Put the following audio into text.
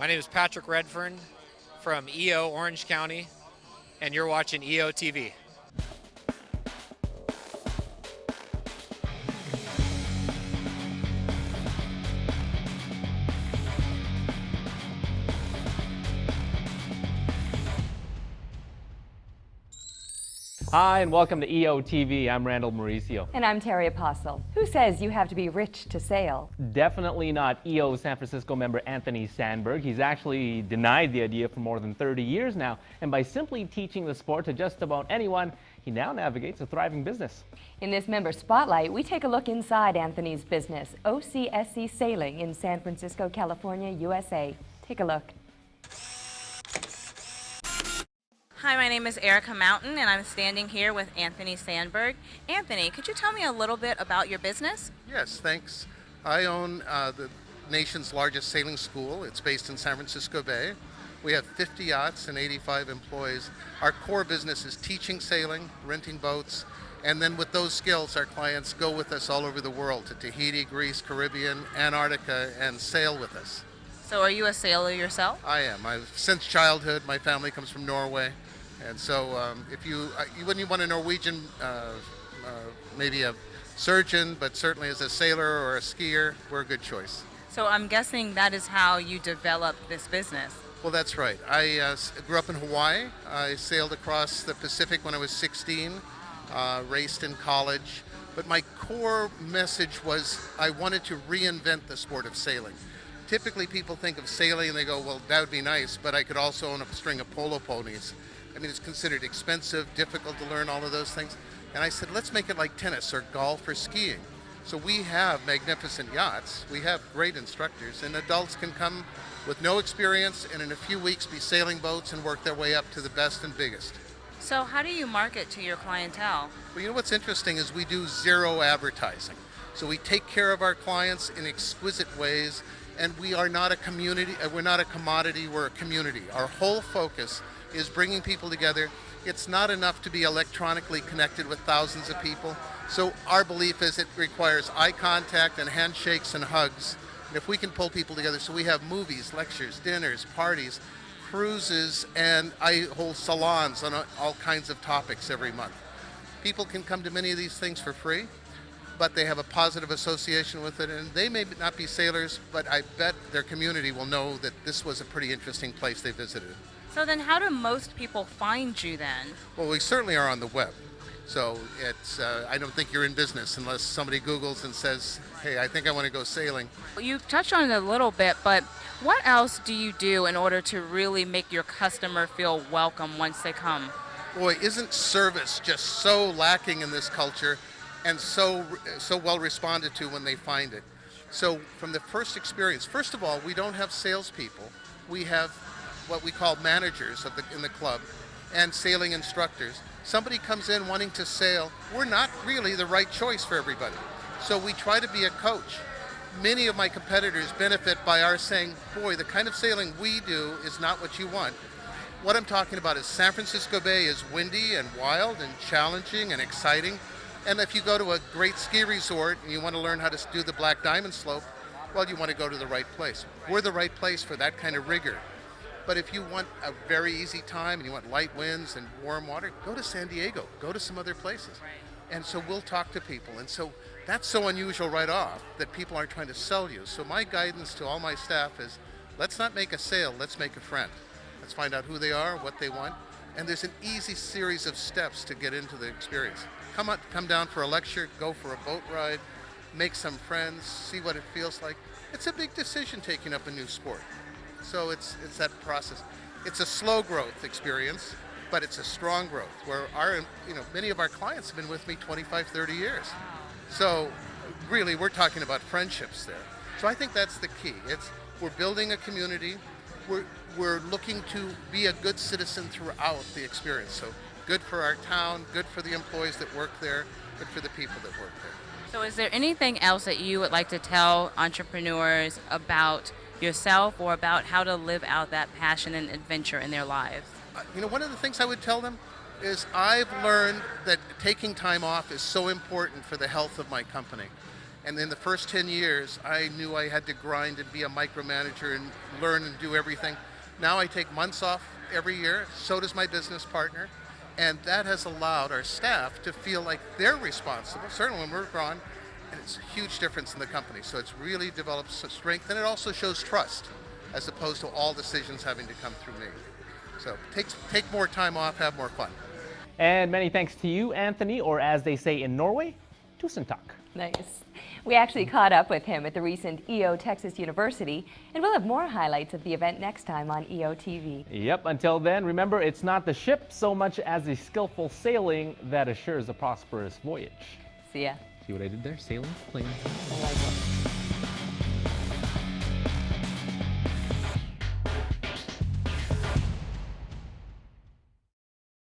My name is Patrick Redfern from EO Orange County, and you're watching EOtv. Hi, and welcome to EOtv. I'm Randall Mauricio. And I'm Terry Apostle. Who says you have to be rich to sail? Definitely not EO San Francisco member Anthony Sandberg. He's actually denied the idea for more than 30 years now, and by simply teaching the sport to just about anyone, he now navigates a thriving business. In this member spotlight, we take a look inside Anthony's business, OCSC Sailing in San Francisco, California, USA. Take a look. Hi, my name is Erica Mountain, and I'm standing here with Anthony Sandberg. Anthony, could you tell me a little bit about your business? Yes, thanks. I own the nation's largest sailing school. It's based in San Francisco Bay. We have 50 yachts and 85 employees. Our core business is teaching sailing, renting boats, and then with those skills, our clients go with us all over the world to Tahiti, Greece, Caribbean, Antarctica, and sail with us. So are you a sailor yourself? I am. Since childhood, my family comes from Norway. And so when you want a Norwegian, maybe a surgeon, but certainly as a sailor or a skier, we're a good choice. So I'm guessing that is how you developed this business. Well, that's right. I grew up in Hawaii. I sailed across the Pacific when I was 16, raced in college. But my core message was I wanted to reinvent the sport of sailing. Typically people think of sailing and they go, well, that would be nice, but I could also own a string of polo ponies. I mean, it's considered expensive, difficult to learn all of those things. And I said, let's make it like tennis or golf or skiing. So we have magnificent yachts, we have great instructors, and adults can come with no experience and in a few weeks be sailing boats and work their way up to the best and biggest. So how do you market to your clientele? Well, you know what's interesting is we do zero advertising. So we take care of our clients in exquisite ways, and we are not a community, we're not a commodity, we're a community. Our whole focus is bringing people together. It's not enough to be electronically connected with thousands of people. So our belief is it requires eye contact and handshakes and hugs. And if we can pull people together, so we have movies, lectures, dinners, parties, cruises, and I hold salons on all kinds of topics every month. People can come to many of these things for free, but they have a positive association with it, and they may not be sailors, but I bet their community will know that this was a pretty interesting place they visited. So then how do most people find you then? Well, we certainly are on the web. So it's, I don't think you're in business unless somebody Googles and says, hey, I think I want to go sailing. You touched on it a little bit, but what else do you do in order to really make your customer feel welcome once they come? Boy, isn't service just so lacking in this culture and so well responded to when they find it. So from the first experience, first of all, we don't have salespeople. We have what we call managers in the club and sailing instructors. Somebody comes in wanting to sail, we're not really the right choice for everybody. So we try to be a coach. Many of my competitors benefit by our saying, boy, the kind of sailing we do is not what you want. What I'm talking about is San Francisco Bay is windy and wild and challenging and exciting. And if you go to a great ski resort and you want to learn how to do the Black Diamond Slope, well, you want to go to the right place. We're the right place for that kind of rigor. But if you want a very easy time and you want light winds and warm water, go to San Diego, go to some other places. And so we'll talk to people. And so that's so unusual right off that people aren't trying to sell you. So my guidance to all my staff is, let's not make a sale, let's make a friend. Let's find out who they are, what they want. And there's an easy series of steps to get into the experience. Come down for a lecture, go for a boat ride, make some friends, see what it feels like. It's a big decision taking up a new sport. So it's that process. It's a slow growth experience, but it's a strong growth where many of our clients have been with me 25, 30 years. So really, we're talking about friendships there. So I think that's the key. We're building a community. We're looking to be a good citizen throughout the experience. So good for our town, good for the employees that work there, good for the people that work there. So is there anything else that you would like to tell entrepreneurs about yourself or about how to live out that passion and adventure in their lives? One of the things I would tell them is I've learned that taking time off is so important for the health of my company. And in the first 10 years, I knew I had to grind and be a micromanager and learn and do everything. Now I take months off every year, so does my business partner. And that has allowed our staff to feel like they're responsible, certainly when we're gone, and it's a huge difference in the company. So it's really developed some strength, and it also shows trust, as opposed to all decisions having to come through me. So take more time off, have more fun. And many thanks to you, Anthony, or as they say in Norway, tusen takk. Nice. We actually caught up with him at the recent EO Texas University, and we'll have more highlights of the event next time on EOtv. Yep, until then, remember, it's not the ship so much as the skillful sailing that assures a prosperous voyage. See ya. See what I did there? Sailing, planes. I like it.